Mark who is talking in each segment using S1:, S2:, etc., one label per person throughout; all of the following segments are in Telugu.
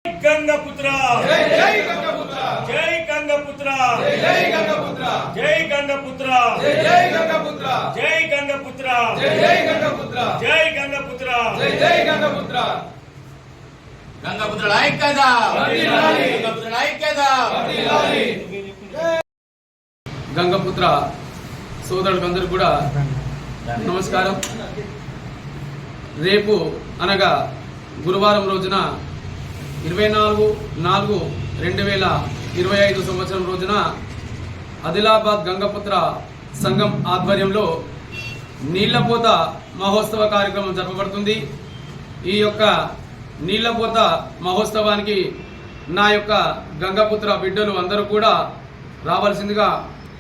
S1: गंगापुत्र
S2: जय गंगापुत्र
S1: जय गंगापुत्र
S2: जय गंगापुत्र
S1: जय गंगापुत्र
S2: जय गंगापुत्र
S1: जय गंगापुत्र
S2: जय गंगापुत्र
S1: जय गंगापुत्र
S2: जय गंगापुत्र
S3: गंगापुत्र ऐक्यता गंगापुत्र ऐक्यता
S4: గంగపుత్ర సోదరులందరూ కూడా నమస్కారం. రేపు అనగా గురువారం రోజున 24/4/2025 సంవత్సరం రోజున ఆదిలాబాద్ గంగపుత్ర సంఘం ఆధ్వర్యంలో నీళ్లపోత మహోత్సవ కార్యక్రమం జరపబడుతుంది. ఈ యొక్క నీళ్లపోత మహోత్సవానికి నా యొక్క గంగపుత్ర బిడ్డలు అందరూ కూడా రావాల్సిందిగా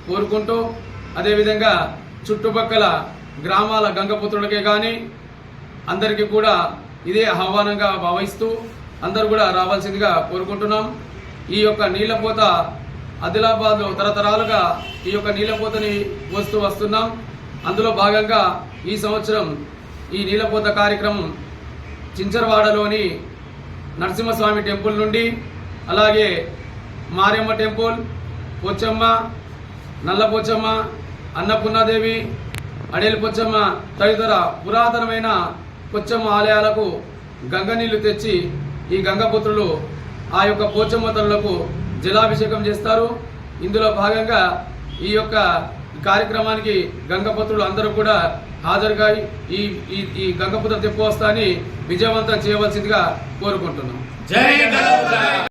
S4: కోరుకుంటూ, అదేవిధంగా చుట్టుపక్కల గ్రామాల గంగపుత్రులకే కానీ అందరికీ కూడా ఇదే ఆహ్వానంగా భావిస్తూ అందరూ కూడా రావాల్సిందిగా కోరుకుంటున్నాం. ఈ యొక్క నీళ్లపోత ఆదిలాబాద్లో తరతరాలుగా ఈ యొక్క నీళ్లపోతని వస్తున్నాం. అందులో భాగంగా ఈ సంవత్సరం ఈ నీళ్లపోత కార్యక్రమం చించరవాడలోని నరసింహస్వామి టెంపుల్ నుండి, అలాగే మారియమ్మ టెంపుల్, పోచమ్మ, నల్లపోచమ్మ, అన్నపూర్ణాదేవి, అడేలు పోచమ్మ తదితర పురాతనమైన పోచమ్మ ఆలయాలకు గంగ నీళ్లు తెచ్చి ఈ గంగపుత్రులు ఆ యొక్క పోచమ్మ తల్లులకు జలాభిషేకం చేస్తారు. ఇందులో భాగంగా ఈ యొక్క కార్యక్రమానికి గంగపుత్రులు అందరూ కూడా హాజరుగా ఈ గంగపుత్ర తెప్పోత్సవాన్ని విజయవంతం చేయవలసిందిగా కోరుకుంటున్నాం.
S3: జై గంగాపుత్ర.